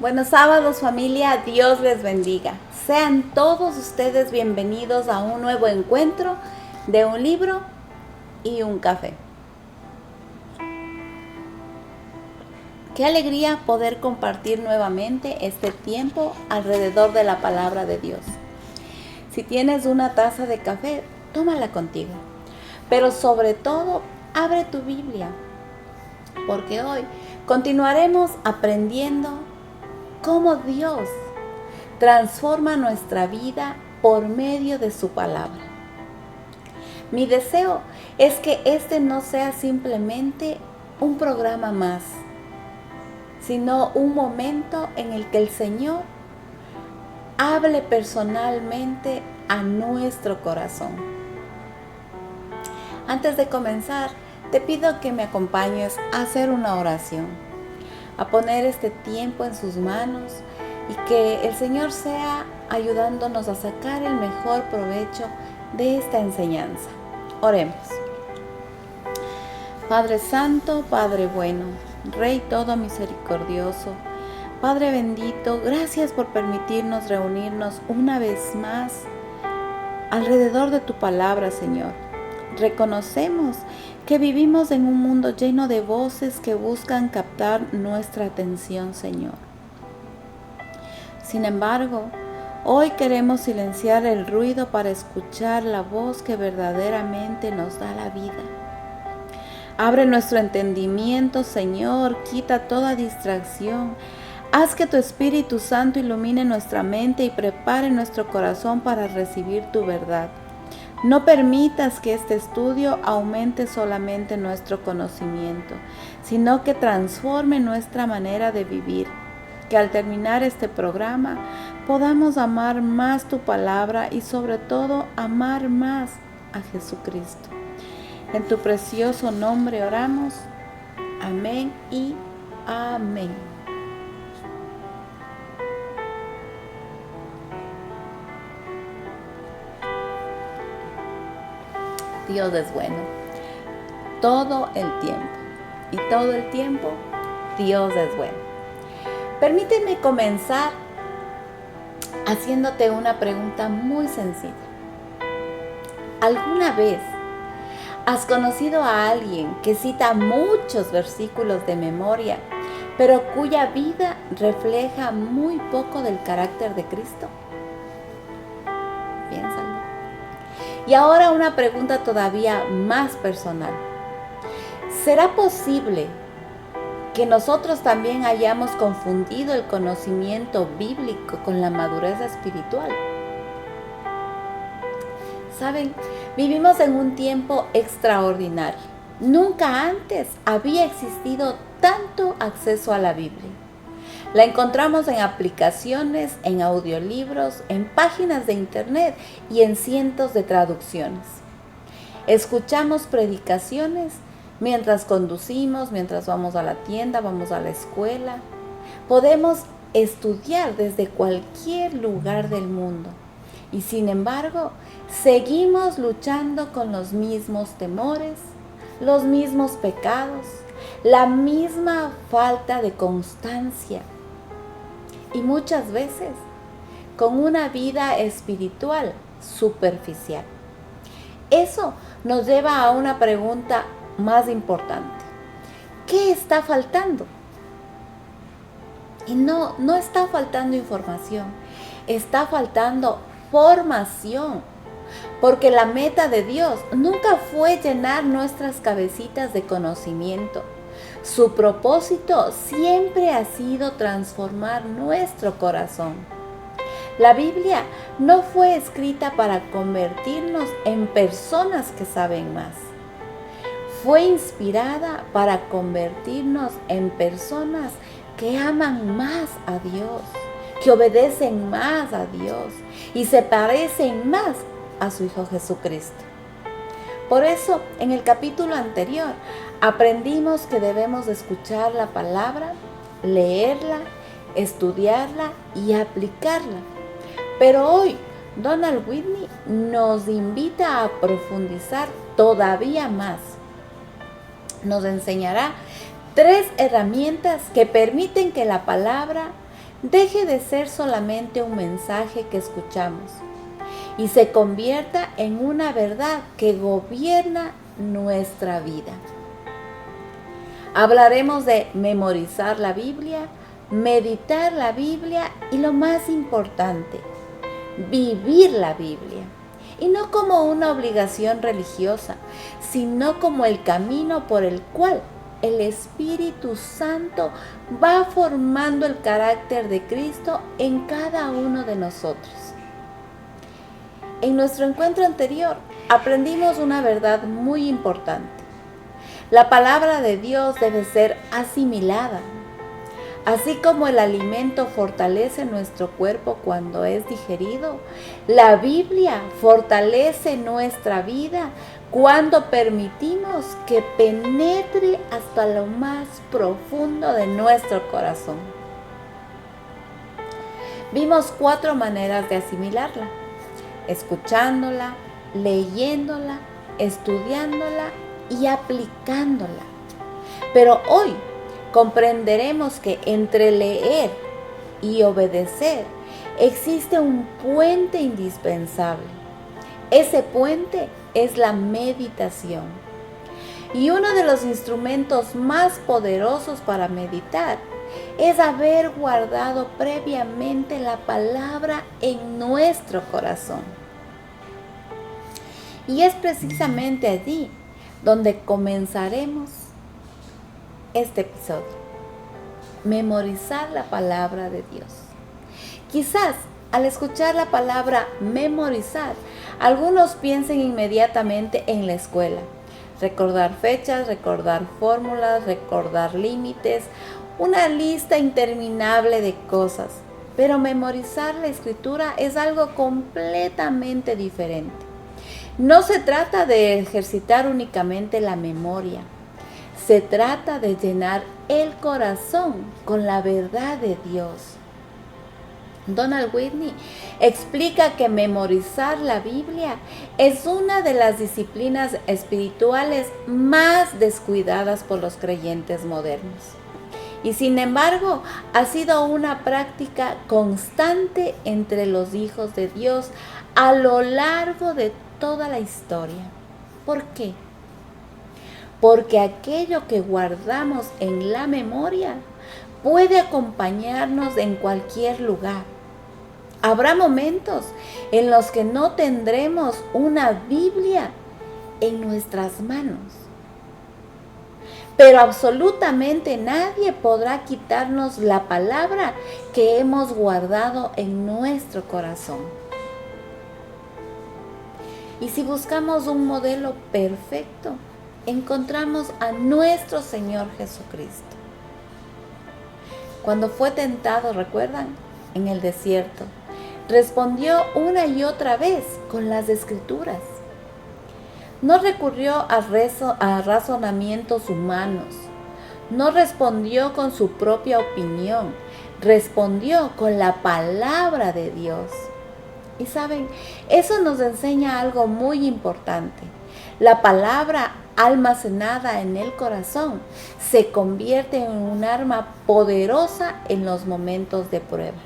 Buenos sábados, familia, Dios les bendiga. Sean todos ustedes bienvenidos a un nuevo encuentro de un libro y un café. Qué alegría poder compartir nuevamente este tiempo alrededor de la palabra de Dios. Si tienes una taza de café, tómala contigo. Pero sobre todo, abre tu Biblia, porque hoy continuaremos aprendiendo cómo Dios transforma nuestra vida por medio de su palabra. Mi deseo es que este no sea simplemente un programa más, sino un momento en el que el Señor hable personalmente a nuestro corazón. Antes de comenzar, te pido que me acompañes a hacer una oración, a poner este tiempo en sus manos y que el Señor sea ayudándonos a sacar el mejor provecho de esta enseñanza. Oremos. Padre Santo, Padre bueno, Rey todo misericordioso, Padre bendito, gracias por permitirnos reunirnos una vez más alrededor de tu palabra, Señor. Reconocemos que vivimos en un mundo lleno de voces que buscan captar nuestra atención, Señor. Sin embargo, hoy queremos silenciar el ruido para escuchar la voz que verdaderamente nos da la vida. Abre nuestro entendimiento, Señor, quita toda distracción. Haz que tu Espíritu Santo ilumine nuestra mente y prepare nuestro corazón para recibir tu verdad. No permitas que este estudio aumente solamente nuestro conocimiento, sino que transforme nuestra manera de vivir. Que al terminar este programa podamos amar más tu palabra y sobre todo amar más a Jesucristo. En tu precioso nombre oramos. Amén y amén. Dios es bueno todo el tiempo y todo el tiempo Dios es bueno. Permíteme comenzar haciéndote una pregunta muy sencilla. ¿Alguna vez has conocido a alguien que cita muchos versículos de memoria, pero cuya vida refleja muy poco del carácter de Cristo? Piénsalo. Y ahora una pregunta todavía más personal. ¿Será posible que nosotros también hayamos confundido el conocimiento bíblico con la madurez espiritual? Saben, vivimos en un tiempo extraordinario. Nunca antes había existido tanto acceso a la Biblia. La encontramos en aplicaciones, en audiolibros, en páginas de internet y en cientos de traducciones. Escuchamos predicaciones mientras conducimos, mientras vamos a la tienda, vamos a la escuela. Podemos estudiar desde cualquier lugar del mundo. Y sin embargo, seguimos luchando con los mismos temores, los mismos pecados, la misma falta de constancia. Y muchas veces con una vida espiritual superficial. Eso nos lleva a una pregunta más importante. ¿Qué está faltando? Y no está faltando información, está faltando formación. Porque la meta de Dios nunca fue llenar nuestras cabecitas de conocimiento. Su propósito siempre ha sido transformar nuestro corazón. La Biblia no fue escrita para convertirnos en personas que saben más. Fue inspirada para convertirnos en personas que aman más a Dios, que obedecen más a Dios y se parecen más a su Hijo Jesucristo. Por eso, en el capítulo anterior, aprendimos que debemos escuchar la palabra, leerla, estudiarla y aplicarla. Pero hoy, Donald Whitney nos invita a profundizar todavía más. Nos enseñará 3 herramientas que permiten que la palabra deje de ser solamente un mensaje que escuchamos y se convierta en una verdad que gobierna nuestra vida. Hablaremos de memorizar la Biblia, meditar la Biblia y lo más importante, vivir la Biblia. Y no como una obligación religiosa, sino como el camino por el cual el Espíritu Santo va formando el carácter de Cristo en cada uno de nosotros. En nuestro encuentro anterior aprendimos una verdad muy importante. La palabra de Dios debe ser asimilada. Así como el alimento fortalece nuestro cuerpo cuando es digerido, la Biblia fortalece nuestra vida cuando permitimos que penetre hasta lo más profundo de nuestro corazón. Vimos 4 maneras de asimilarla: escuchándola, leyéndola, estudiándola y aplicándola. Pero hoy comprenderemos que entre leer y obedecer existe un puente indispensable. Ese puente es la meditación. Y uno de los instrumentos más poderosos para meditar es haber guardado previamente la palabra en nuestro corazón. Y es precisamente allí donde comenzaremos este episodio: memorizar la palabra de Dios. Quizás al escuchar la palabra memorizar, algunos piensen inmediatamente en la escuela. Recordar fechas, recordar fórmulas, recordar límites, una lista interminable de cosas. Pero memorizar la escritura es algo completamente diferente. No se trata de ejercitar únicamente la memoria. Se trata de llenar el corazón con la verdad de Dios. Donald Whitney explica que memorizar la Biblia es una de las disciplinas espirituales más descuidadas por los creyentes modernos. Y sin embargo, ha sido una práctica constante entre los hijos de Dios a lo largo de toda la historia. ¿Por qué? Porque aquello que guardamos en la memoria puede acompañarnos en cualquier lugar. Habrá momentos en los que no tendremos una Biblia en nuestras manos, pero absolutamente nadie podrá quitarnos la palabra que hemos guardado en nuestro corazón. Y si buscamos un modelo perfecto, encontramos a nuestro Señor Jesucristo. Cuando fue tentado, ¿recuerdan? En el desierto, respondió una y otra vez con las Escrituras. No recurrió a razonamientos humanos. No respondió con su propia opinión. Respondió con la palabra de Dios. Y saben, eso nos enseña algo muy importante. La palabra almacenada en el corazón se convierte en un arma poderosa en los momentos de prueba.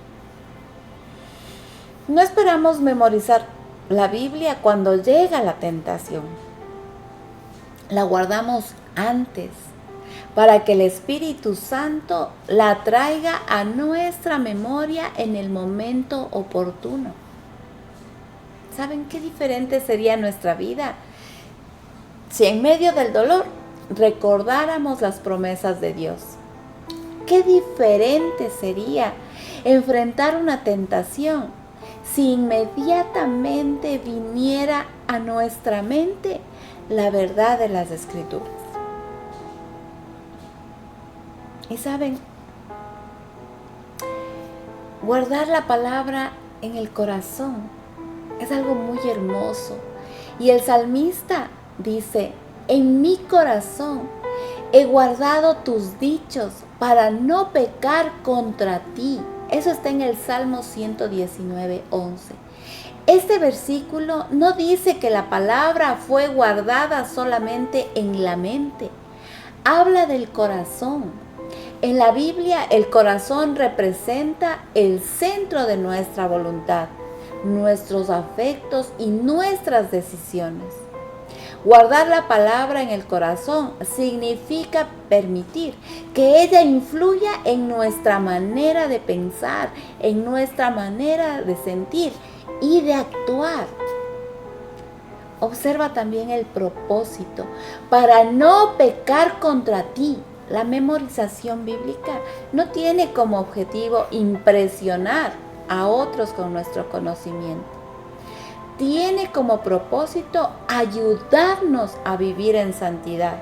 No esperamos memorizar la Biblia cuando llega la tentación. La guardamos antes para que el Espíritu Santo la traiga a nuestra memoria en el momento oportuno. ¿Saben qué diferente sería nuestra vida si en medio del dolor recordáramos las promesas de Dios? Qué diferente sería enfrentar una tentación si inmediatamente viniera a nuestra mente la verdad de las Escrituras. Y saben, guardar la palabra en el corazón es algo muy hermoso. Y el salmista dice: en mi corazón he guardado tus dichos para no pecar contra ti. Eso está en el Salmo 119:11. Este versículo no dice que la palabra fue guardada solamente en la mente. Habla del corazón. En la Biblia, el corazón representa el centro de nuestra voluntad, nuestros afectos y nuestras decisiones. Guardar la palabra en el corazón significa permitir que ella influya en nuestra manera de pensar, en nuestra manera de sentir y de actuar. Observa también el propósito para no pecar contra ti. La memorización bíblica no tiene como objetivo impresionar a otros con nuestro conocimiento. Tiene como propósito ayudarnos a vivir en santidad.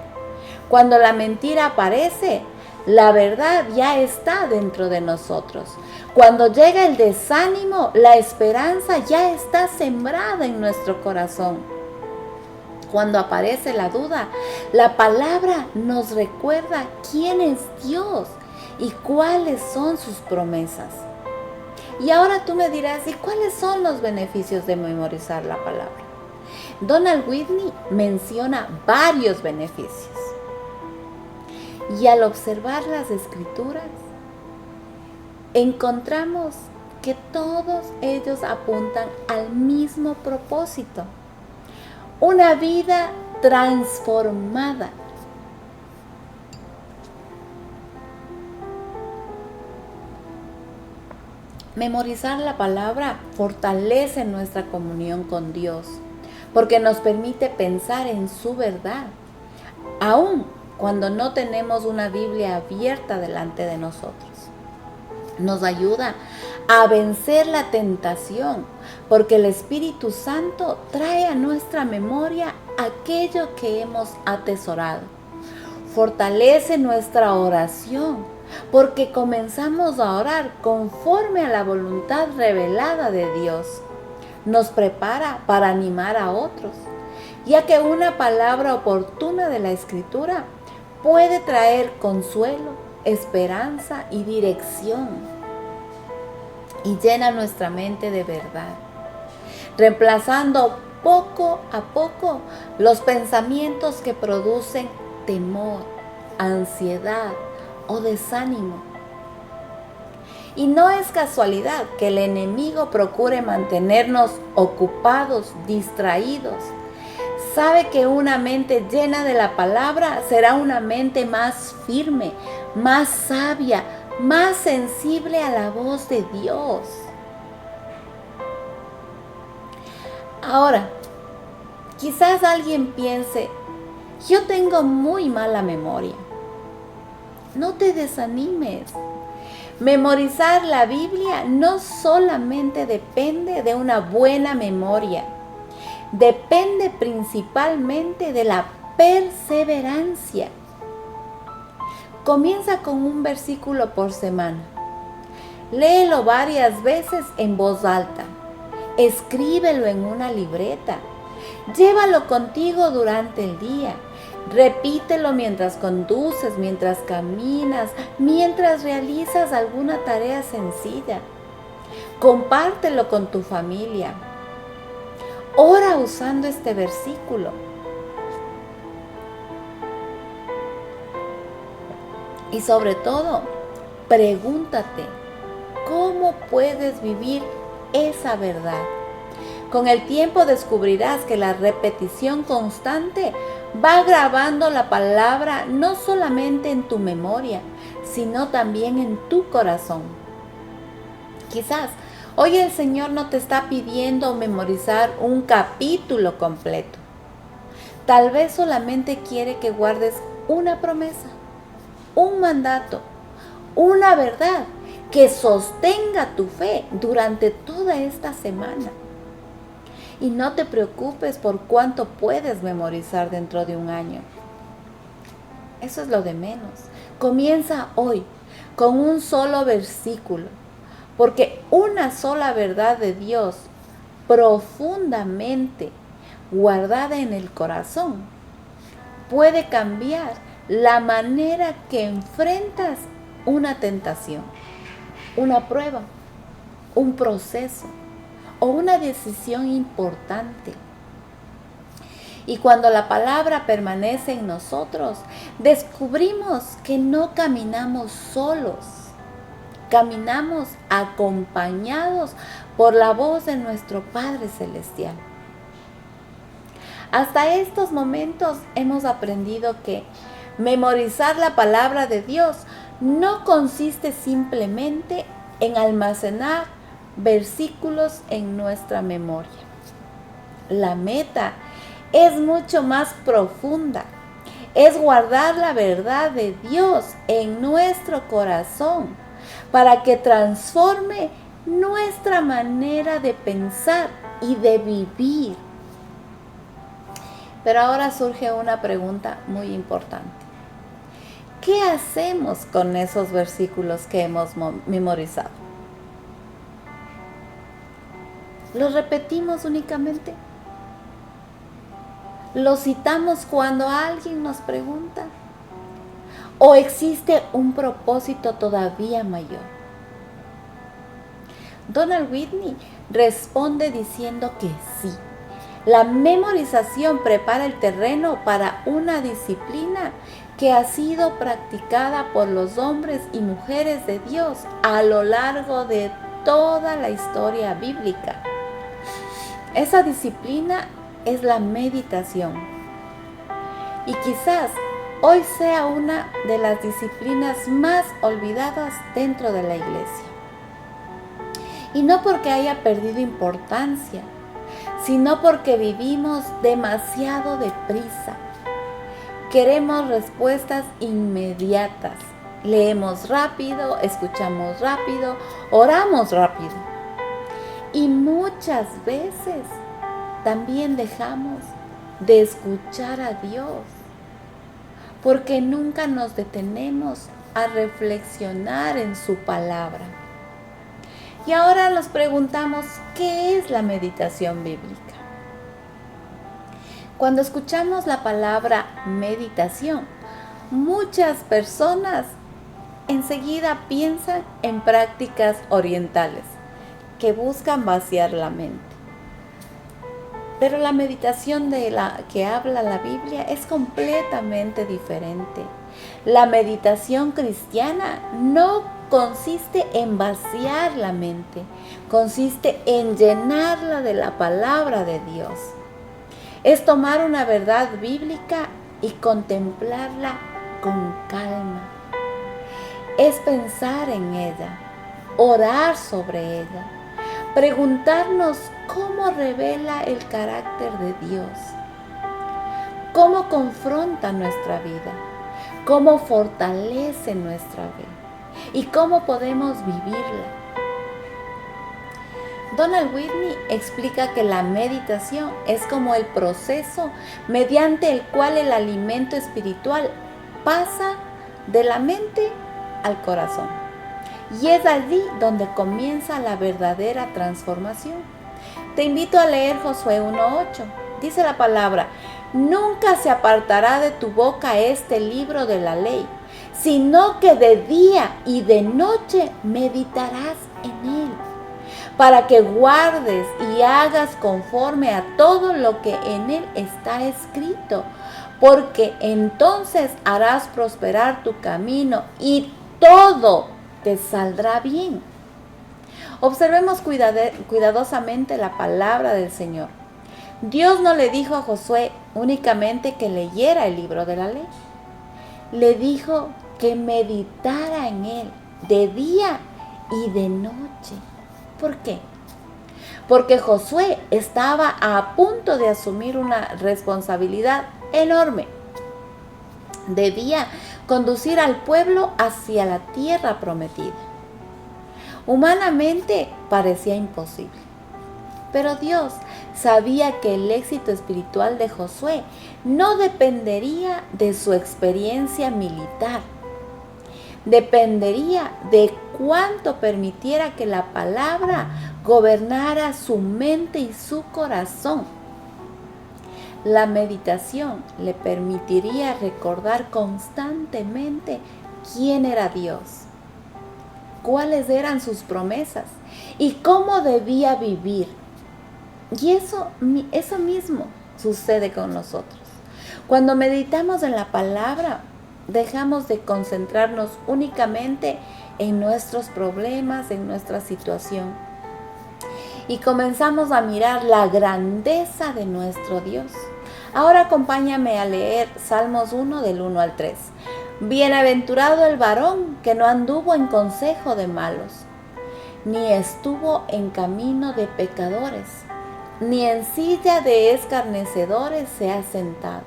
Cuando la mentira aparece, la verdad ya está dentro de nosotros. Cuando llega el desánimo, la esperanza ya está sembrada en nuestro corazón. Cuando aparece la duda, la palabra nos recuerda quién es Dios y cuáles son sus promesas. Y ahora tú me dirás, ¿y cuáles son los beneficios de memorizar la palabra? Donald Whitney menciona varios beneficios. Y al observar las escrituras, encontramos que todos ellos apuntan al mismo propósito. Una vida transformada. Memorizar la palabra fortalece nuestra comunión con Dios, porque nos permite pensar en su verdad, aun cuando no tenemos una Biblia abierta delante de nosotros. Nos ayuda a vencer la tentación, porque el Espíritu Santo trae a nuestra memoria aquello que hemos atesorado. Fortalece nuestra oración, porque comenzamos a orar conforme a la voluntad revelada de Dios. Nos prepara para animar a otros, ya que una palabra oportuna de la Escritura puede traer consuelo, esperanza y dirección, y llena nuestra mente de verdad, reemplazando poco a poco los pensamientos que producen temor, ansiedad o desánimo. Y no es casualidad que el enemigo procure mantenernos ocupados, distraídos. Sabe que una mente llena de la palabra será una mente más firme, más sabia, más sensible a la voz de Dios. Ahora, quizás alguien piense, yo tengo muy mala memoria. No te desanimes. Memorizar la Biblia no solamente depende de una buena memoria, depende principalmente de la perseverancia. Comienza con un versículo por semana. Léelo varias veces en voz alta. Escríbelo en una libreta. Llévalo contigo durante el día. Repítelo mientras conduces, mientras caminas, mientras realizas alguna tarea sencilla. Compártelo con tu familia. Ora usando este versículo. Y sobre todo, pregúntate, ¿cómo puedes vivir esa verdad? Con el tiempo descubrirás que la repetición constante va grabando la palabra no solamente en tu memoria, sino también en tu corazón. Quizás hoy el Señor no te está pidiendo memorizar un capítulo completo. Tal vez solamente quiere que guardes una promesa, un mandato, una verdad que sostenga tu fe durante toda esta semana. Y no te preocupes por cuánto puedes memorizar dentro de un año. Eso es lo de menos. Comienza hoy con un solo versículo, porque una sola verdad de Dios profundamente guardada en el corazón puede cambiar la manera que enfrentas una tentación, una prueba, un proceso o una decisión importante. Y cuando la palabra permanece en nosotros, descubrimos que no caminamos solos, caminamos acompañados por la voz de nuestro Padre Celestial. Hasta estos momentos hemos aprendido que memorizar la palabra de Dios no consiste simplemente en almacenar versículos en nuestra memoria. La meta es mucho más profunda. Es guardar la verdad de Dios en nuestro corazón para que transforme nuestra manera de pensar y de vivir. Pero ahora surge una pregunta muy importante. ¿Qué hacemos con esos versículos que hemos memorizado? ¿Los repetimos únicamente? ¿Los citamos cuando alguien nos pregunta? ¿O existe un propósito todavía mayor? Donald Whitney responde diciendo que sí. La memorización prepara el terreno para una disciplina que ha sido practicada por los hombres y mujeres de Dios a lo largo de toda la historia bíblica. Esa disciplina es la meditación. Y quizás hoy sea una de las disciplinas más olvidadas dentro de la iglesia. Y no porque haya perdido importancia, sino porque vivimos demasiado deprisa. Queremos respuestas inmediatas. Leemos rápido, escuchamos rápido, oramos rápido. Y muchas veces también dejamos de escuchar a Dios, porque nunca nos detenemos a reflexionar en su palabra. Y ahora nos preguntamos, ¿qué es la meditación bíblica? Cuando escuchamos la palabra meditación, muchas personas enseguida piensan en prácticas orientales que buscan vaciar la mente. Pero la meditación de la que habla la Biblia es completamente diferente. La meditación cristiana no consiste en vaciar la mente, consiste en llenarla de la palabra de Dios. Es tomar una verdad bíblica y contemplarla con calma. Es pensar en ella, orar sobre ella, preguntarnos cómo revela el carácter de Dios, cómo confronta nuestra vida, cómo fortalece nuestra fe y cómo podemos vivirla. Donald Whitney explica que la meditación es como el proceso mediante el cual el alimento espiritual pasa de la mente al corazón. Y es allí donde comienza la verdadera transformación. Te invito a leer Josué 1:8. Dice la palabra: nunca se apartará de tu boca este libro de la ley, sino que de día y de noche meditarás en él, para que guardes y hagas conforme a todo lo que en él está escrito, porque entonces harás prosperar tu camino y todo te saldrá bien. Observemos cuidadosamente la palabra del Señor. Dios no le dijo a Josué únicamente que leyera el libro de la ley. Le dijo que meditara en él de día y de noche. ¿Por qué? Porque Josué estaba a punto de asumir una responsabilidad enorme. Debía conducir al pueblo hacia la tierra prometida. Humanamente parecía imposible, pero Dios sabía que el éxito espiritual de Josué no dependería de su experiencia militar. Dependería de cuánto permitiera que la palabra gobernara su mente y su corazón. La meditación le permitiría recordar constantemente quién era Dios, cuáles eran sus promesas y cómo debía vivir. Y eso mismo sucede con nosotros. Cuando meditamos en la palabra, dejamos de concentrarnos únicamente en nuestros problemas, en nuestra situación, y comenzamos a mirar la grandeza de nuestro Dios. Ahora acompáñame a leer Salmos 1 del 1 al 3. Bienaventurado el varón que no anduvo en consejo de malos, ni estuvo en camino de pecadores, ni en silla de escarnecedores se ha sentado,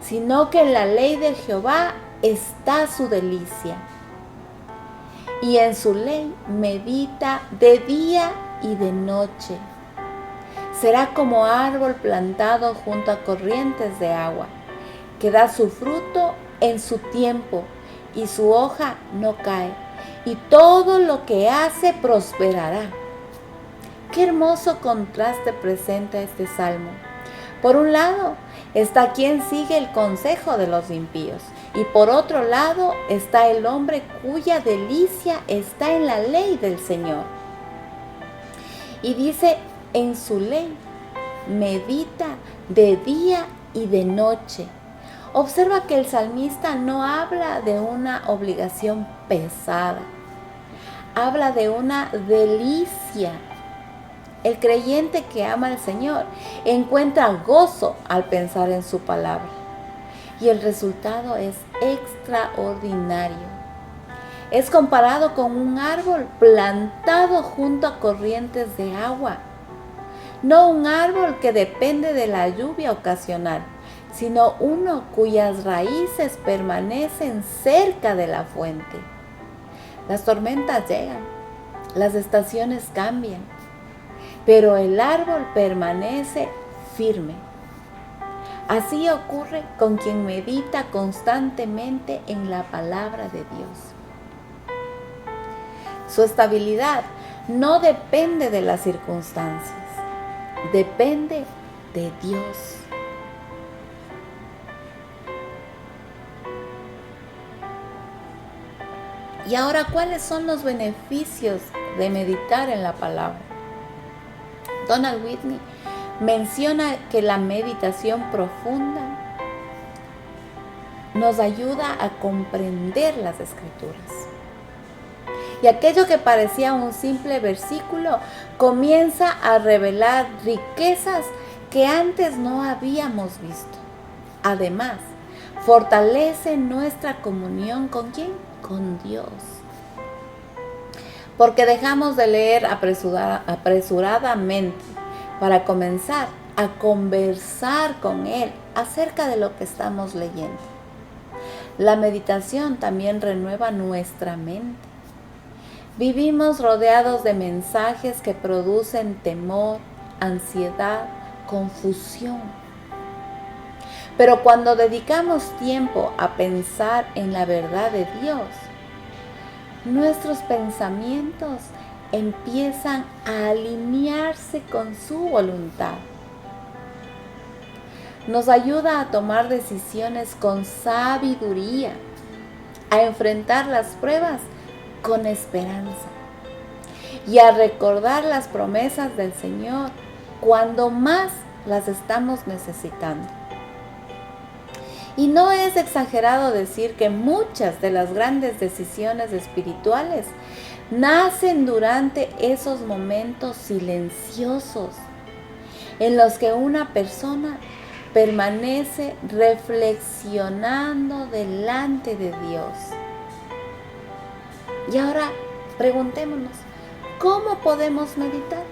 sino que en la ley de Jehová está su delicia, y en su ley medita de día y de noche. Será como árbol plantado junto a corrientes de agua, que da su fruto en su tiempo, y su hoja no cae, y todo lo que hace prosperará. Qué hermoso contraste presenta este salmo. Por un lado está quien sigue el consejo de los impíos, y por otro lado está el hombre cuya delicia está en la ley del Señor. Y dice, en su ley medita de día y de noche. Observa que el salmista no habla de una obligación pesada, habla de una delicia. El creyente que ama al Señor encuentra gozo al pensar en su palabra, y el resultado es extraordinario. Es comparado con un árbol plantado junto a corrientes de agua. No un árbol que depende de la lluvia ocasional, sino uno cuyas raíces permanecen cerca de la fuente. Las tormentas llegan, las estaciones cambian, pero el árbol permanece firme. Así ocurre con quien medita constantemente en la palabra de Dios. Su estabilidad no depende de las circunstancias, depende de Dios. Y ahora, ¿cuáles son los beneficios de meditar en la palabra? Donald Whitney menciona que la meditación profunda nos ayuda a comprender las Escrituras. Y aquello que parecía un simple versículo comienza a revelar riquezas que antes no habíamos visto. Además, fortalece nuestra comunión ¿con quién? Con Dios. Porque dejamos de leer apresuradamente para comenzar a conversar con Él acerca de lo que estamos leyendo. La meditación también renueva nuestra mente. Vivimos rodeados de mensajes que producen temor, ansiedad, confusión. Pero cuando dedicamos tiempo a pensar en la verdad de Dios, nuestros pensamientos empiezan a alinearse con su voluntad. Nos ayuda a tomar decisiones con sabiduría, a enfrentar las pruebas con esperanza y a recordar las promesas del Señor cuando más las estamos necesitando. Y no es exagerado decir que muchas de las grandes decisiones espirituales nacen durante esos momentos silenciosos en los que una persona permanece reflexionando delante de Dios. Y ahora preguntémonos, ¿cómo podemos meditar?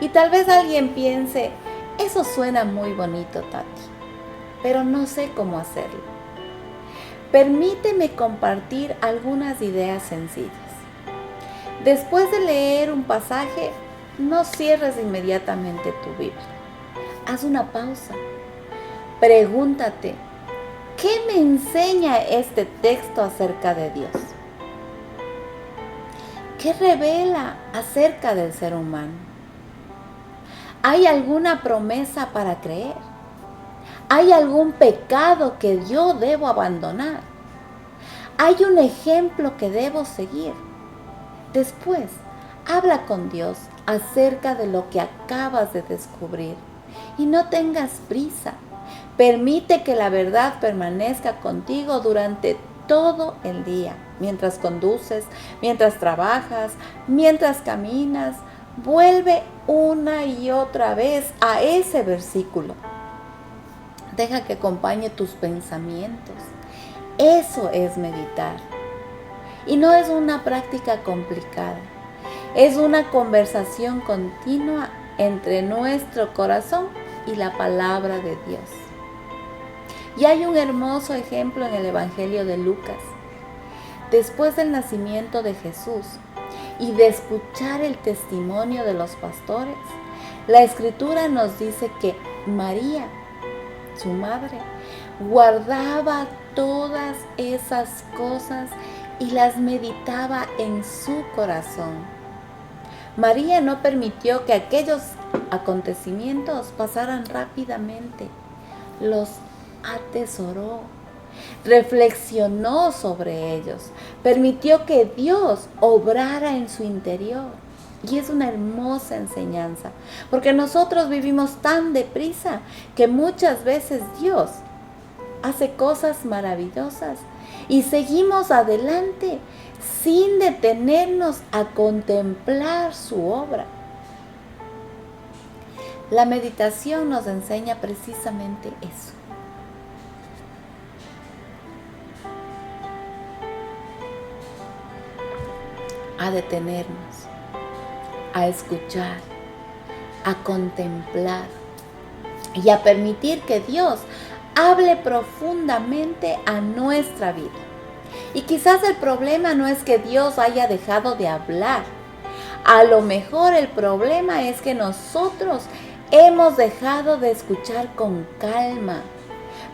Y tal vez alguien piense, eso suena muy bonito, Tati, pero no sé cómo hacerlo. Permíteme compartir algunas ideas sencillas. Después de leer un pasaje, no cierres inmediatamente tu Biblia. Haz una pausa. Pregúntate, ¿qué me enseña este texto acerca de Dios? ¿Qué revela acerca del ser humano? ¿Hay alguna promesa para creer? ¿Hay algún pecado que yo debo abandonar? ¿Hay un ejemplo que debo seguir? Después, habla con Dios acerca de lo que acabas de descubrir Y no tengas prisa. Permite que la verdad permanezca contigo durante todo el día, mientras conduces, mientras trabajas, mientras caminas. Vuelve una y otra vez a ese versículo. Deja que acompañe tus pensamientos. Eso es meditar. Y no es una práctica complicada. Es una conversación continua entre nuestro corazón y la palabra de Dios. Y hay un hermoso ejemplo en el Evangelio de Lucas. Después del nacimiento de Jesús y de escuchar el testimonio de los pastores, la Escritura nos dice que María, su madre, guardaba todas esas cosas y las meditaba en su corazón. María no permitió que aquellos acontecimientos pasaran rápidamente. Los atesoró, reflexionó sobre ellos, permitió que Dios obrara en su interior. Y es una hermosa enseñanza, porque nosotros vivimos tan deprisa que muchas veces Dios hace cosas maravillosas y seguimos adelante sin detenernos a contemplar su obra. La meditación nos enseña precisamente eso. A detenernos, a escuchar, a contemplar y a permitir que Dios hable profundamente a nuestra vida. Y quizás el problema no es que Dios haya dejado de hablar. A lo mejor el problema es que nosotros hemos dejado de escuchar con calma.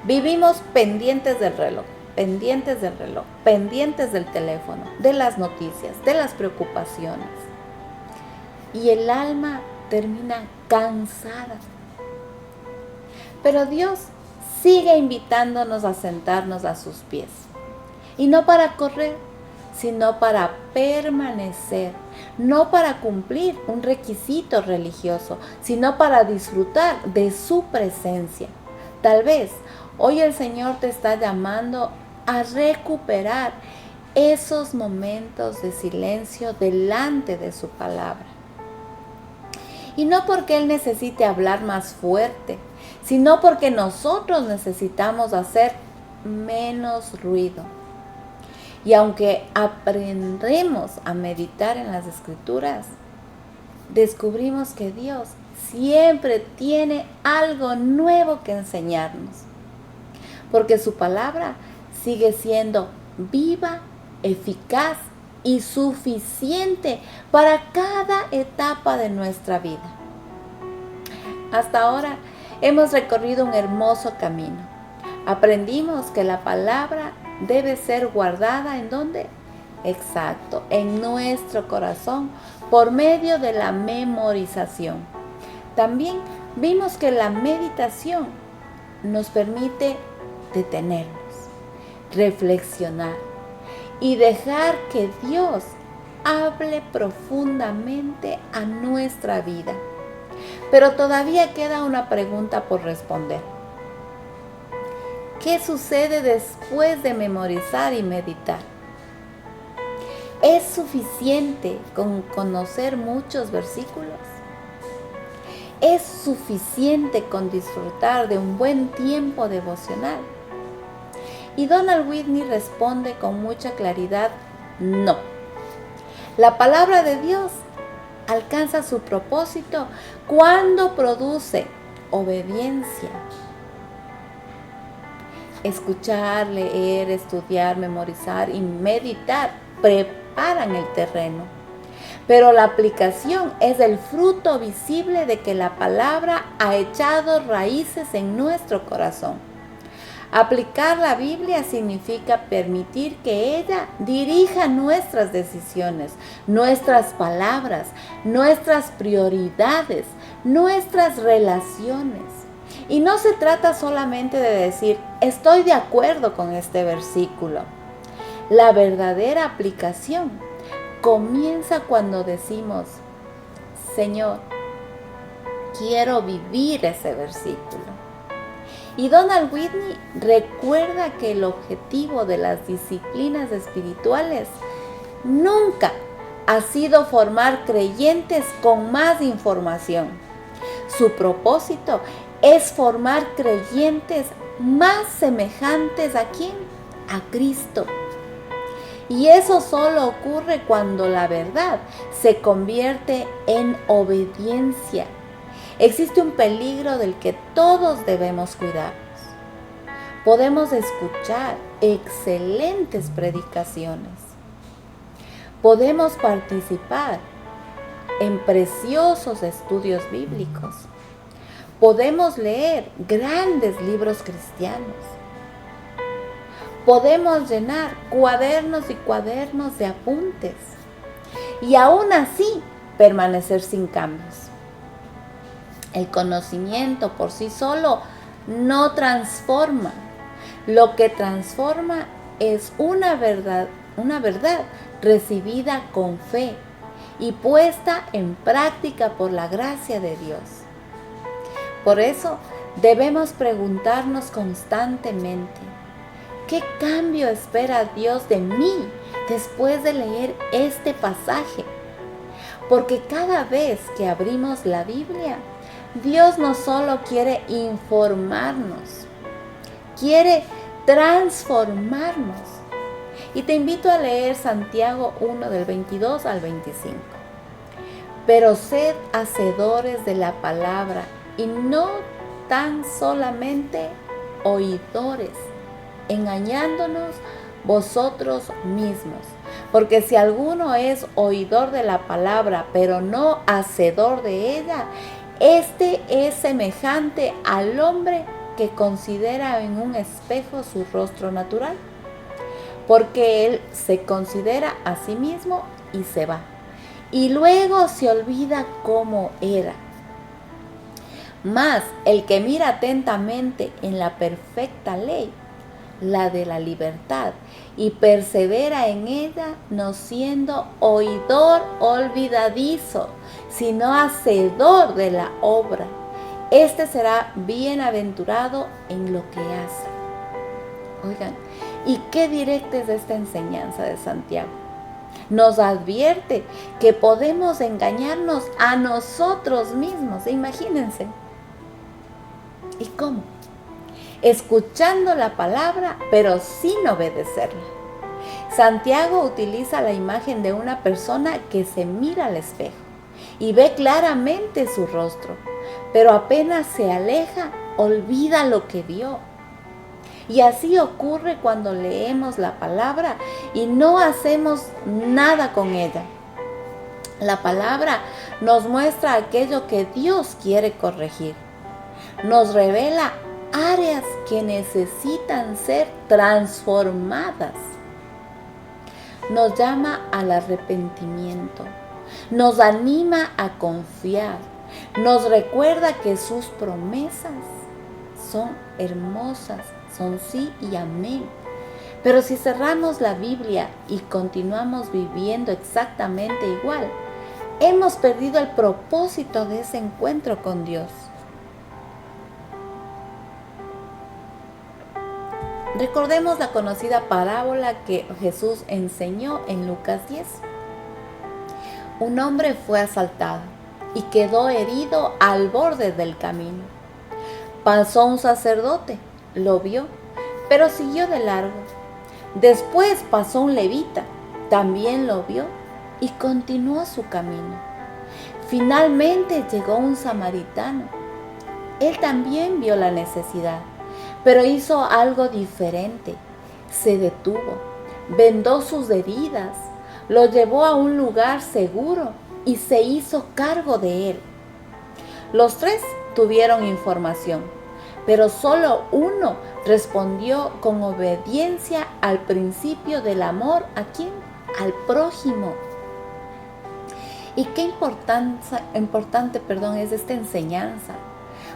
Vivimos pendientes del reloj, pendientes del teléfono, de las noticias, de las preocupaciones. Y el alma termina cansada. Pero Dios sigue invitándonos a sentarnos a sus pies. Y no para correr, sino para permanecer. No para cumplir un requisito religioso, sino para disfrutar de su presencia. Tal vez hoy el Señor te está llamando a recuperar esos momentos de silencio delante de su palabra. Y no porque Él necesite hablar más fuerte, sino porque nosotros necesitamos hacer menos ruido. Y aunque aprendemos a meditar en las Escrituras, descubrimos que Dios siempre tiene algo nuevo que enseñarnos. Porque su palabra sigue siendo viva, eficaz y suficiente para cada etapa de nuestra vida. Hasta ahora hemos recorrido un hermoso camino. Aprendimos que la palabra debe ser guardada ¿en dónde? Exacto, en nuestro corazón por medio de la memorización. También vimos que la meditación nos permite detenernos, reflexionar y dejar que Dios hable profundamente a nuestra vida. Pero todavía queda una pregunta por responder. ¿Qué sucede después de memorizar y meditar? ¿Es suficiente con conocer muchos versículos? ¿Es suficiente con disfrutar de un buen tiempo devocional? Y Donald Whitney responde con mucha claridad, no. La palabra de Dios alcanza su propósito cuando produce obediencia. Escuchar, leer, estudiar, memorizar y meditar preparan el terreno. Pero la aplicación es el fruto visible de que la palabra ha echado raíces en nuestro corazón. Aplicar la Biblia significa permitir que ella dirija nuestras decisiones, nuestras palabras, nuestras prioridades, nuestras relaciones. Y no se trata solamente de decir, estoy de acuerdo con este versículo. La verdadera aplicación comienza cuando decimos, Señor, Quiero vivir ese versículo. Y Donald Whitney recuerda que el objetivo de las disciplinas espirituales nunca ha sido formar creyentes con más información. Su propósito es formar creyentes más semejantes ¿a quién? A Cristo. Y eso solo ocurre cuando la verdad se convierte en obediencia. Existe un peligro del que todos debemos cuidarnos. Podemos escuchar excelentes predicaciones. Podemos participar en preciosos estudios bíblicos. Podemos leer grandes libros cristianos. Podemos llenar cuadernos y cuadernos de apuntes. Y aún así permanecer sin cambios. El conocimiento por sí solo no transforma. Lo que transforma es una verdad recibida con fe y puesta en práctica por la gracia de Dios. Por eso debemos preguntarnos constantemente, ¿qué cambio espera Dios de mí después de leer este pasaje? Porque cada vez que abrimos la Biblia, Dios no solo quiere informarnos, quiere transformarnos. Y te invito a leer Santiago 1 del 22 al 25. Pero sed hacedores de la palabra y no tan solamente oidores, engañándonos vosotros mismos. Porque si alguno es oidor de la palabra, pero no hacedor de ella, este es semejante al hombre que considera en un espejo su rostro natural. Porque él se considera a sí mismo y se va. Y luego se olvida cómo era. Mas el que mira atentamente en la perfecta ley, la de la libertad, y persevera en ella, no siendo oidor olvidadizo, sino hacedor de la obra, este será bienaventurado en lo que hace. Oigan, ¿y qué directa es esta enseñanza de Santiago? Nos advierte que podemos engañarnos a nosotros mismos. Imagínense. ¿Y cómo? Escuchando la palabra, pero sin obedecerla. Santiago utiliza la imagen de una persona que se mira al espejo y ve claramente su rostro, pero apenas se aleja, olvida lo que vio. Y así ocurre cuando leemos la palabra y no hacemos nada con ella. La palabra nos muestra aquello que Dios quiere corregir. Nos revela áreas que necesitan ser transformadas. Nos llama al arrepentimiento. Nos anima a confiar. Nos recuerda que sus promesas son hermosas, son sí y amén. Pero si cerramos la Biblia y continuamos viviendo exactamente igual, hemos perdido el propósito de ese encuentro con Dios. Recordemos la conocida parábola que Jesús enseñó en Lucas 10. Un hombre fue asaltado y quedó herido al borde del camino. Pasó un sacerdote, lo vio, pero siguió de largo. Después pasó un levita, también lo vio y continuó su camino. Finalmente llegó un samaritano. Él también vio la necesidad, pero hizo algo diferente. Se detuvo, vendó sus heridas, lo llevó a un lugar seguro y se hizo cargo de él. Los tres tuvieron información, pero solo uno respondió con obediencia al principio del amor. ¿A quién? Al prójimo. Y qué importante es esta enseñanza.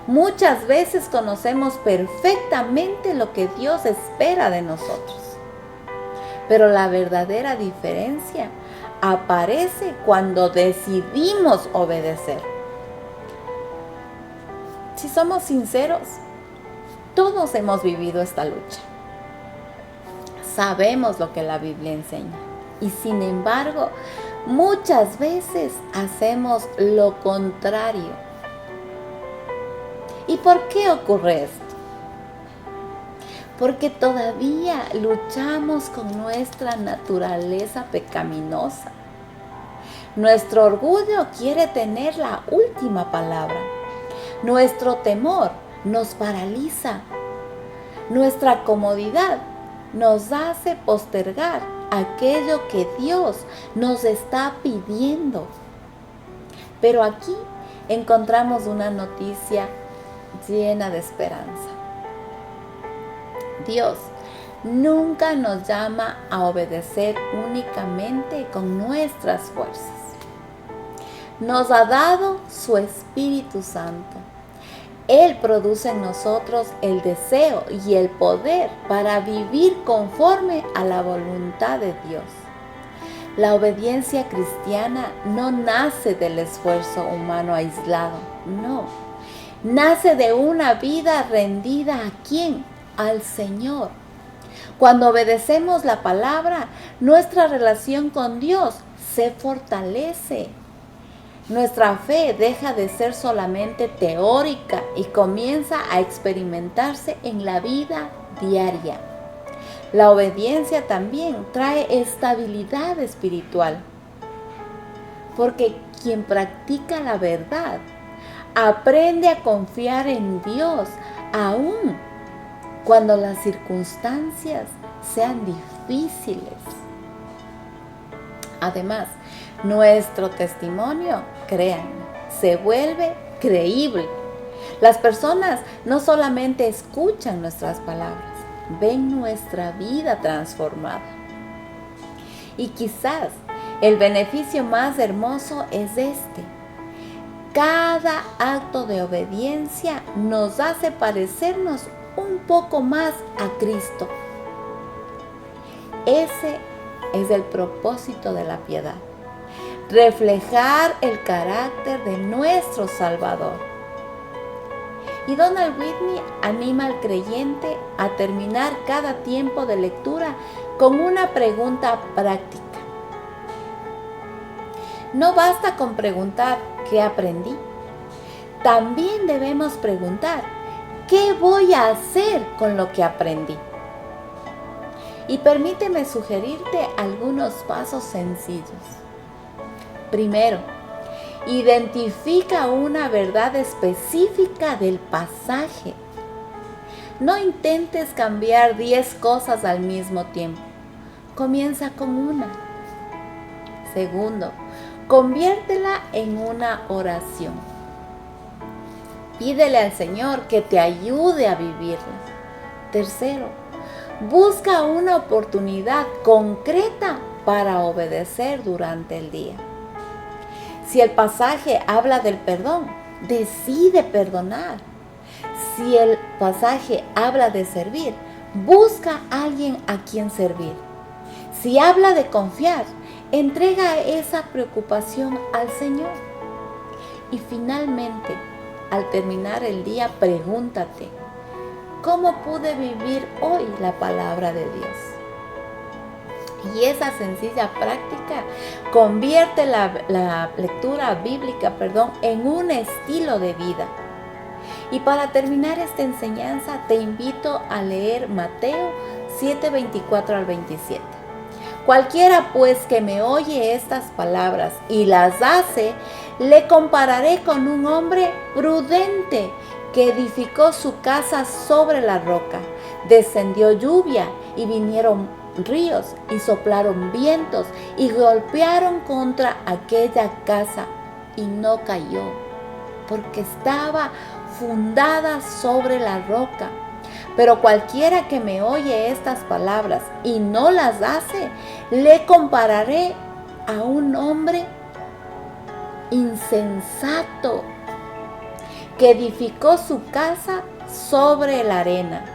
Muchas veces conocemos perfectamente lo que Dios espera de nosotros, pero la verdadera diferencia aparece cuando decidimos obedecer. si somos sinceros, todos hemos vivido esta lucha. Sabemos lo que la Biblia enseña y sin embargo, muchas veces hacemos lo contrario. ¿Y por qué ocurre esto? Porque todavía luchamos con nuestra naturaleza pecaminosa. Nuestro orgullo quiere tener la última palabra. Nuestro temor nos paraliza. Nuestra comodidad nos hace postergar aquello que Dios nos está pidiendo. Pero aquí encontramos una noticia llena de esperanza. Dios nunca nos llama a obedecer únicamente con nuestras fuerzas. Nos ha dado su Espíritu Santo. Él produce en nosotros el deseo y el poder para vivir conforme a la voluntad de Dios. La obediencia cristiana no nace del esfuerzo humano aislado, no. Nace de una vida rendida ¿a quién? Al Señor. Cuando obedecemos la palabra, nuestra relación con Dios se fortalece. Nuestra fe deja de ser solamente teórica y comienza a experimentarse en la vida diaria. La obediencia también trae estabilidad espiritual, porque quien practica la verdad aprende a confiar en Dios aún cuando las circunstancias sean difíciles. Además, nuestro testimonio, créanme, se vuelve creíble. Las personas no solamente escuchan nuestras palabras, ven nuestra vida transformada. Y quizás el beneficio más hermoso es este. Cada acto de obediencia nos hace parecernos un poco más a Cristo. Ese es el propósito de la piedad. Reflejar el carácter de nuestro Salvador. Y Donald Whitney anima al creyente a terminar cada tiempo de lectura con una pregunta práctica. No basta con preguntar ¿qué aprendí? También debemos preguntar ¿qué voy a hacer con lo que aprendí? Y permíteme sugerirte algunos pasos sencillos. Primero, identifica una verdad específica del pasaje. No intentes cambiar 10 cosas al mismo tiempo. Comienza con una. Segundo, conviértela en una oración. Pídele al Señor que te ayude a vivirla. Tercero, busca una oportunidad concreta para obedecer durante el día. Si el pasaje habla del perdón, decide perdonar. Si el pasaje habla de servir, busca a alguien a quien servir. Si habla de confiar, entrega esa preocupación al Señor. Y finalmente, al terminar el día, pregúntate, ¿cómo pude vivir hoy la palabra de Dios? Y esa sencilla práctica convierte la lectura bíblica, en un estilo de vida. Y para terminar esta enseñanza, te invito a leer Mateo 7:24 al 27. Cualquiera pues que me oye estas palabras y las hace, le compararé con un hombre prudente que edificó su casa sobre la roca. Descendió lluvia y vinieron ríos y soplaron vientos y golpearon contra aquella casa y no cayó, porque estaba fundada sobre la roca. Pero cualquiera que me oye estas palabras y no las hace, le compararé a un hombre insensato que edificó su casa sobre la arena.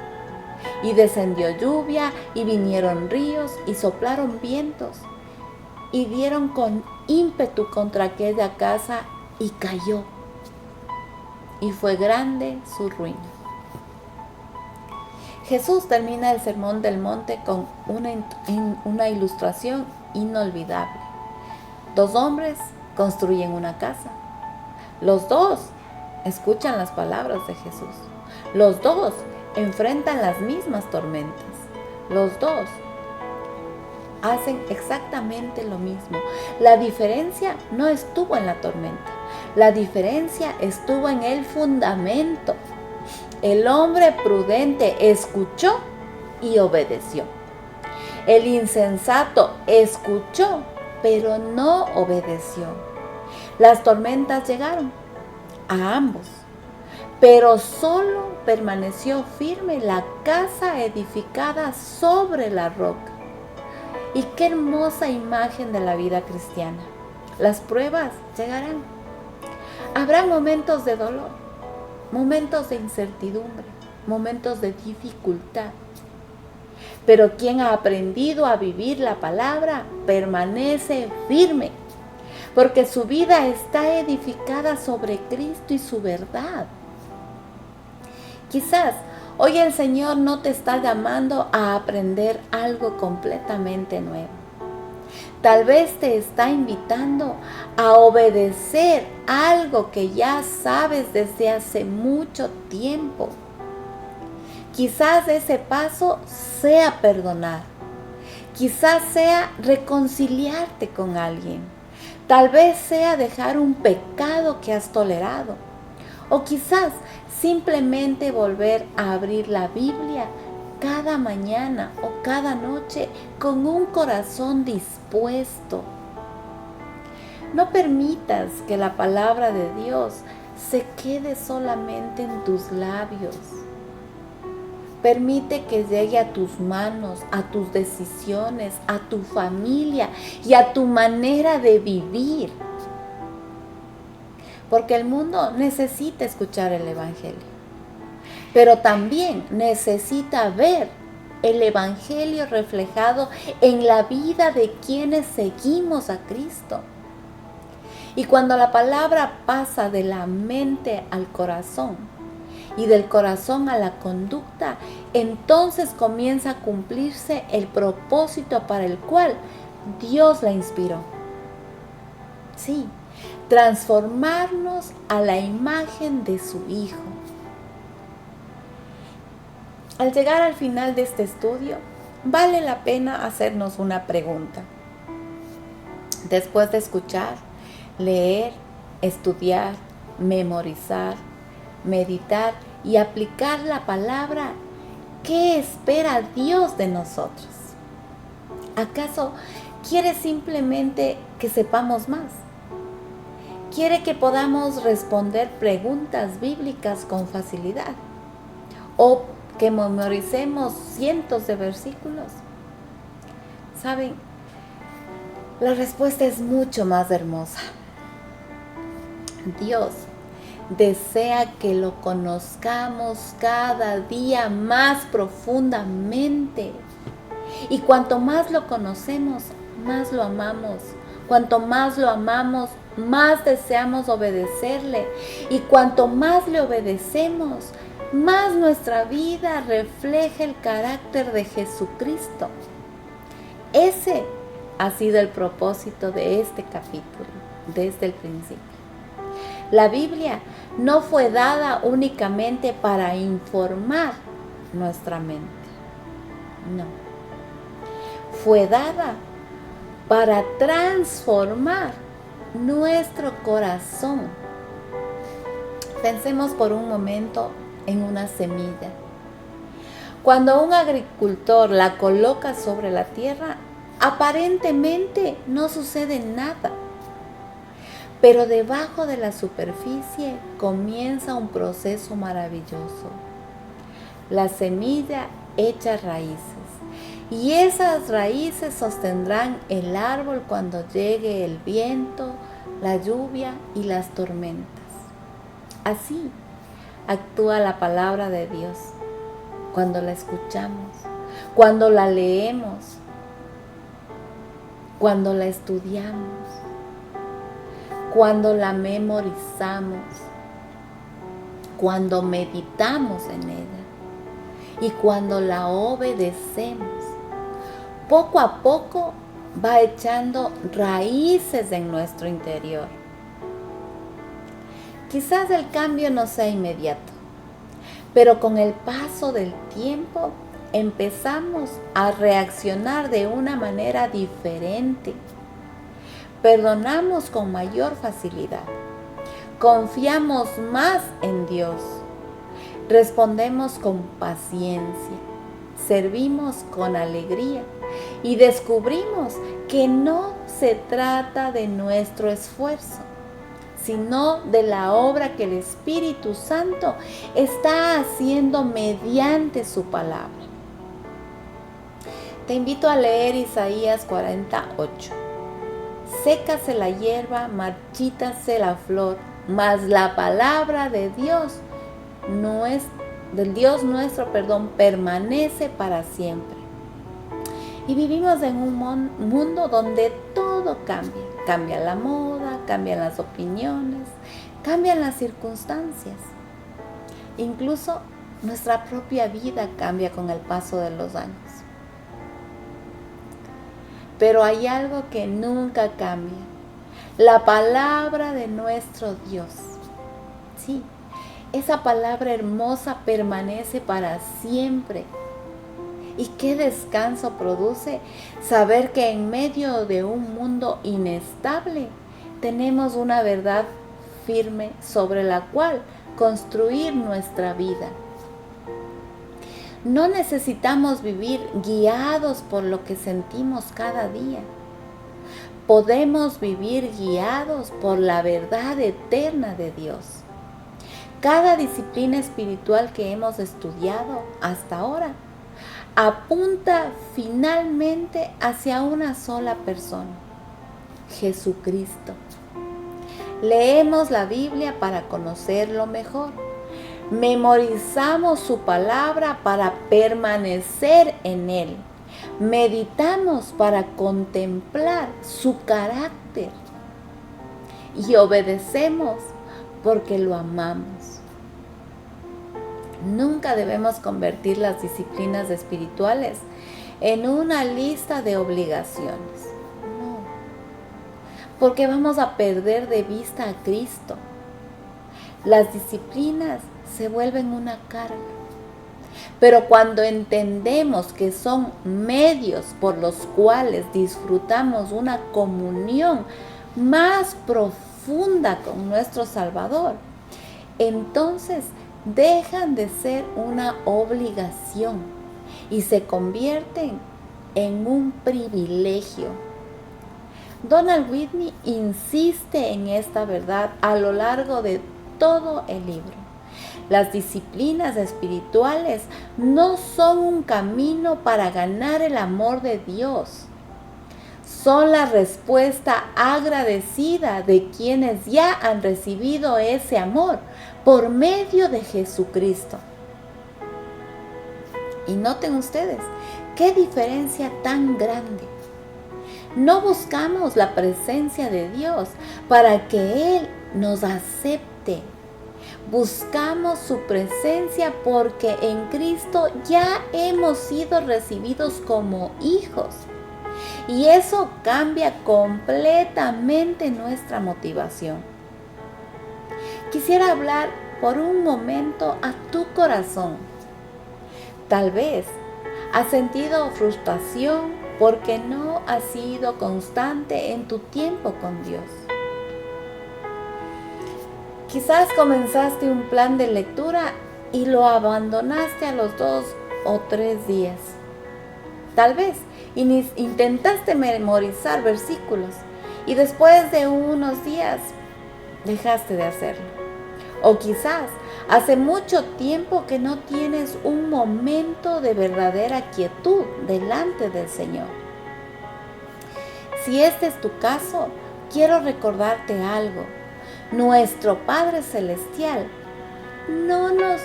Y descendió lluvia y vinieron ríos y soplaron vientos y dieron con ímpetu contra aquella casa y cayó. y fue grande su ruina. Jesús termina el Sermón del Monte con una ilustración inolvidable. Dos hombres construyen una casa. Los dos escuchan las palabras de Jesús. Los dos enfrentan las mismas tormentas. Los dos hacen exactamente lo mismo. La diferencia no estuvo en la tormenta. La diferencia estuvo en el fundamento. El hombre prudente escuchó y obedeció. El insensato escuchó, pero no obedeció. Las tormentas llegaron a ambos, pero solo permaneció firme la casa edificada sobre la roca. Y qué hermosa imagen de la vida cristiana. Las pruebas llegarán. Habrá momentos de dolor, momentos de incertidumbre, momentos de dificultad. Pero quien ha aprendido a vivir la palabra permanece firme, porque su vida está edificada sobre Cristo y su verdad. Quizás hoy el Señor no te está llamando a aprender algo completamente nuevo. Tal vez te está invitando a obedecer algo que ya sabes desde hace mucho tiempo. Quizás ese paso sea perdonar. Quizás sea reconciliarte con alguien. Tal vez sea dejar un pecado que has tolerado. O quizás simplemente volver a abrir la Biblia cada mañana o cada noche con un corazón dispuesto. No permitas que la palabra de Dios se quede solamente en tus labios. Permite que llegue a tus manos, a tus decisiones, a tu familia y a tu manera de vivir. Porque el mundo necesita escuchar el Evangelio, pero también necesita ver el Evangelio reflejado en la vida de quienes seguimos a Cristo. Y cuando la palabra pasa de la mente al corazón y del corazón a la conducta, entonces comienza a cumplirse el propósito para el cual Dios la inspiró. Sí, transformarnos a la imagen de su Hijo. Al llegar al final de este estudio, vale la pena hacernos una pregunta. Después de escuchar, leer, estudiar, memorizar, meditar y aplicar la palabra, ¿qué espera Dios de nosotros? ¿Acaso quiere simplemente que sepamos más? ¿Quiere que podamos responder preguntas bíblicas con facilidad? ¿O que memoricemos cientos de versículos? ¿Saben? La respuesta es mucho más hermosa. Dios desea que lo conozcamos cada día más profundamente. Y cuanto más lo conocemos, más lo amamos. Cuanto más lo amamos, más deseamos obedecerle. Y cuanto más le obedecemos, más nuestra vida refleja el carácter de Jesucristo. Ese ha sido el propósito de este capítulo, desde el principio. La Biblia no fue dada únicamente para informar nuestra mente. No. Fue dada para transformar nuestro corazón. Pensemos por un momento en una semilla. Cuando un agricultor la coloca sobre la tierra, aparentemente no sucede nada. Pero debajo de la superficie comienza un proceso maravilloso. La semilla echa raíces y esas raíces sostendrán el árbol cuando llegue el viento, la lluvia y las tormentas. Así actúa la palabra de Dios cuando la escuchamos, cuando la leemos, cuando la estudiamos, cuando la memorizamos. cuando meditamos en ella y cuando la obedecemos, poco a poco va echando raíces en nuestro interior. Quizás el cambio no sea inmediato, pero con el paso del tiempo empezamos a reaccionar de una manera diferente. Perdonamos con mayor facilidad. Confiamos más en Dios. Respondemos con paciencia. Servimos con alegría. Y descubrimos que no se trata de nuestro esfuerzo, sino de la obra que el Espíritu Santo está haciendo mediante su palabra. Te invito a leer Isaías 48. Sécase la hierba, marchítase la flor, mas la palabra de Dios nuestro, permanece para siempre. Y vivimos en un mundo donde todo cambia. Cambia la moda, cambian las opiniones, cambian las circunstancias. Incluso nuestra propia vida cambia con el paso de los años. Pero hay algo que nunca cambia. La palabra de nuestro Dios. Sí, esa palabra hermosa permanece para siempre. Y qué descanso produce saber que en medio de un mundo inestable tenemos una verdad firme sobre la cual construir nuestra vida. No necesitamos vivir guiados por lo que sentimos cada día. Podemos vivir guiados por la verdad eterna de Dios. Cada disciplina espiritual que hemos estudiado hasta ahora apunta finalmente hacia una sola persona, Jesucristo. Leemos la Biblia para conocerlo mejor. Memorizamos su palabra para permanecer en él. Meditamos para contemplar su carácter. Y obedecemos porque lo amamos. Nunca debemos convertir las disciplinas espirituales en una lista de obligaciones. No, porque vamos a perder de vista a Cristo. Las disciplinas se vuelven una carga. Pero cuando entendemos que son medios por los cuales disfrutamos una comunión más profunda con nuestro Salvador, entonces dejan de ser una obligación y se convierten en un privilegio. Donald Whitney insiste en esta verdad a lo largo de todo el libro. Las disciplinas espirituales no son un camino para ganar el amor de Dios. Son la respuesta agradecida de quienes ya han recibido ese amor por medio de Jesucristo. Y noten ustedes, qué diferencia tan grande. No buscamos la presencia de Dios para que Él nos acepte. Buscamos su presencia porque en Cristo ya hemos sido recibidos como hijos. Y eso cambia completamente nuestra motivación. Quisiera hablar por un momento a tu corazón. Tal vez has sentido frustración porque no has sido constante en tu tiempo con Dios. Quizás comenzaste un plan de lectura y lo abandonaste a los 2 o 3 días. Tal vez intentaste memorizar versículos y después de unos días dejaste de hacerlo. O quizás hace mucho tiempo que no tienes un momento de verdadera quietud delante del Señor. Si este es tu caso, quiero recordarte algo. Nuestro Padre Celestial no nos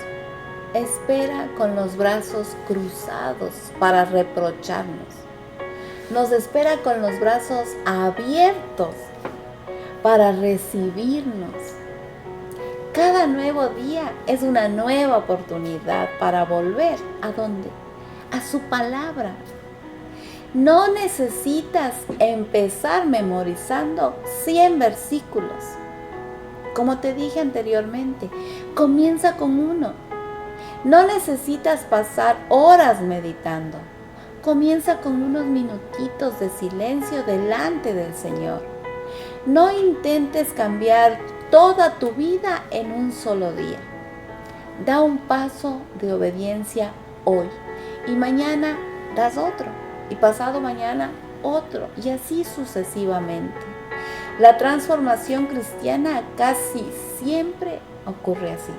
espera con los brazos cruzados para reprocharnos. Nos espera con los brazos abiertos para recibirnos. Cada nuevo día es una nueva oportunidad para volver ¿a dónde? A su palabra. No necesitas empezar memorizando 100 versículos. Como te dije anteriormente, comienza con uno. No necesitas pasar horas meditando. Comienza con unos minutitos de silencio delante del Señor. No intentes cambiar toda tu vida en un solo día. Da un paso de obediencia hoy y mañana das otro y pasado mañana otro y así sucesivamente. La transformación cristiana casi siempre ocurre así,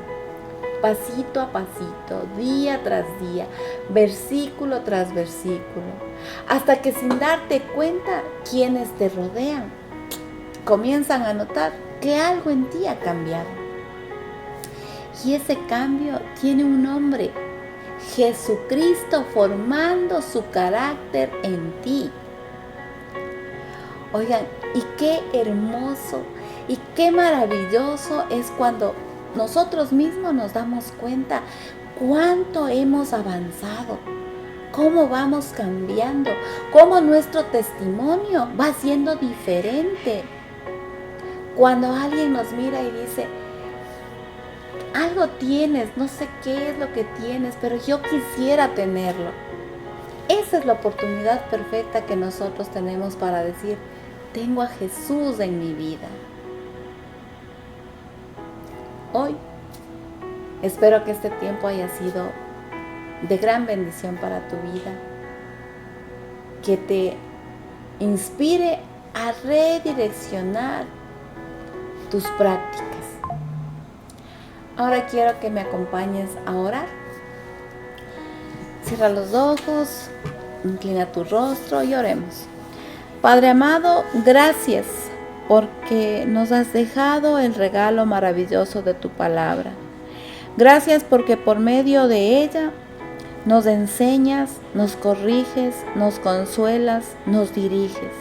pasito a pasito, día tras día, versículo tras versículo, hasta que sin darte cuenta quienes te rodean comienzan a notar que algo en ti ha cambiado. Y ese cambio tiene un nombre: Jesucristo formando su carácter en ti. Oigan, y qué hermoso y qué maravilloso es cuando nosotros mismos nos damos cuenta cuánto hemos avanzado, cómo vamos cambiando, cómo nuestro testimonio va siendo diferente. Cuando alguien nos mira y dice, algo tienes, no sé qué es lo que tienes, pero yo quisiera tenerlo. Esa es la oportunidad perfecta que nosotros tenemos para decir, tengo a Jesús en mi vida. Hoy, espero que este tiempo haya sido de gran bendición para tu vida, que te inspire a redireccionar tus prácticas. Ahora quiero que me acompañes a orar. Cierra los ojos, inclina tu rostro y oremos. Padre amado, gracias porque nos has dejado el regalo maravilloso de tu palabra. Gracias porque por medio de ella nos enseñas, nos corriges, nos consuelas, nos diriges.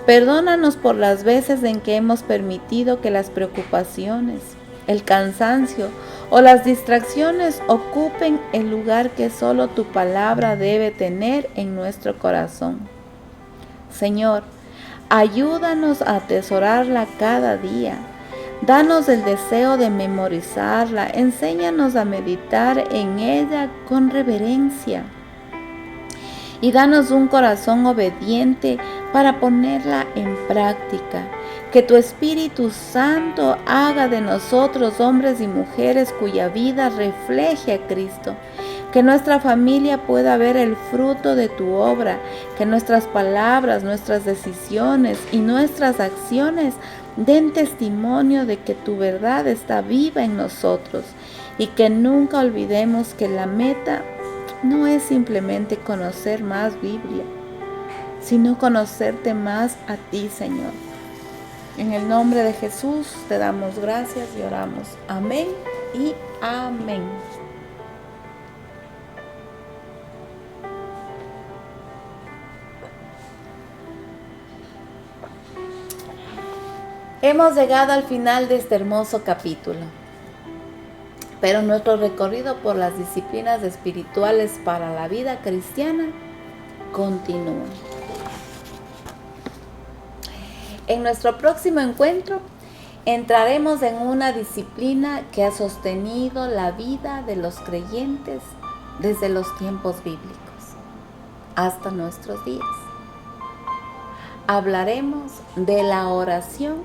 Perdónanos por las veces en que hemos permitido que las preocupaciones, el cansancio o las distracciones ocupen el lugar que solo tu palabra debe tener en nuestro corazón. Señor, ayúdanos a atesorarla cada día. Danos el deseo de memorizarla. Enséñanos a meditar en ella con reverencia. Y danos un corazón obediente para ponerla en práctica. Que tu Espíritu Santo haga de nosotros hombres y mujeres cuya vida refleje a Cristo. Que nuestra familia pueda ver el fruto de tu obra. Que nuestras palabras, nuestras decisiones y nuestras acciones den testimonio de que tu verdad está viva en nosotros. Y que nunca olvidemos que la meta no es simplemente conocer más Biblia, sino conocerte más a ti, Señor. En el nombre de Jesús te damos gracias y oramos. Amén y amén. Hemos llegado al final de este hermoso capítulo, pero nuestro recorrido por las disciplinas espirituales para la vida cristiana continúa. En nuestro próximo encuentro entraremos en una disciplina que ha sostenido la vida de los creyentes desde los tiempos bíblicos hasta nuestros días. Hablaremos de la oración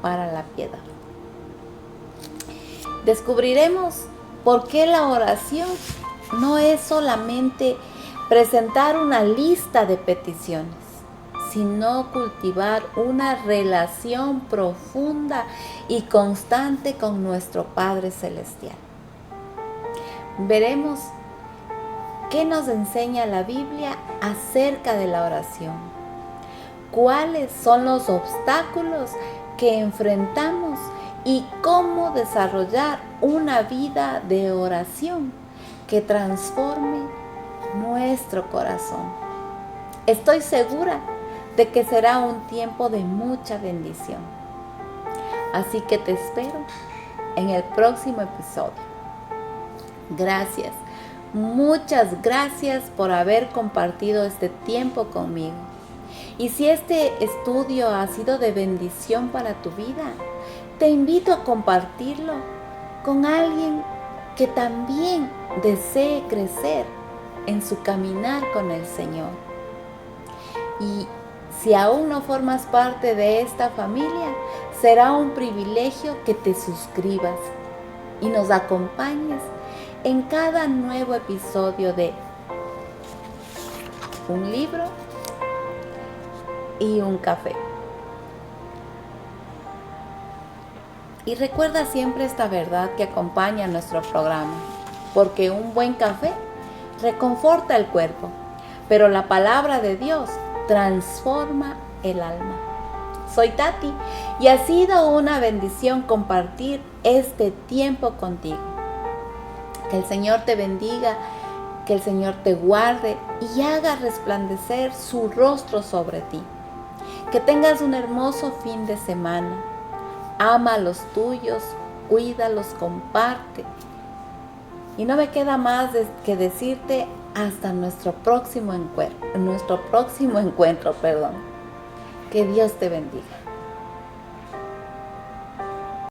para la piedad. Descubriremos por qué la oración no es solamente presentar una lista de peticiones, sino cultivar una relación profunda y constante con nuestro Padre Celestial. Veremos qué nos enseña la Biblia acerca de la oración, cuáles son los obstáculos que enfrentamos y cómo desarrollar una vida de oración que transforme nuestro corazón. Estoy segura de que será un tiempo de mucha bendición. Así que te espero en el próximo episodio. Gracias, muchas gracias por haber compartido este tiempo conmigo. Y si este estudio ha sido de bendición para tu vida, te invito a compartirlo con alguien que también desee crecer en su caminar con el Señor. Y si aún no formas parte de esta familia, será un privilegio que te suscribas y nos acompañes en cada nuevo episodio de Un libro y un café. Y recuerda siempre esta verdad que acompaña nuestro programa, porque un buen café reconforta el cuerpo, pero la palabra de Dios transforma el alma. Soy Tati y ha sido una bendición compartir este tiempo contigo. Que el Señor te bendiga, que el Señor te guarde y haga resplandecer su rostro sobre ti. Que tengas un hermoso fin de semana. Ama a los tuyos, cuídalos, comparte. Y no me queda más que decirte hasta nuestro próximo encuentro. Que Dios te bendiga.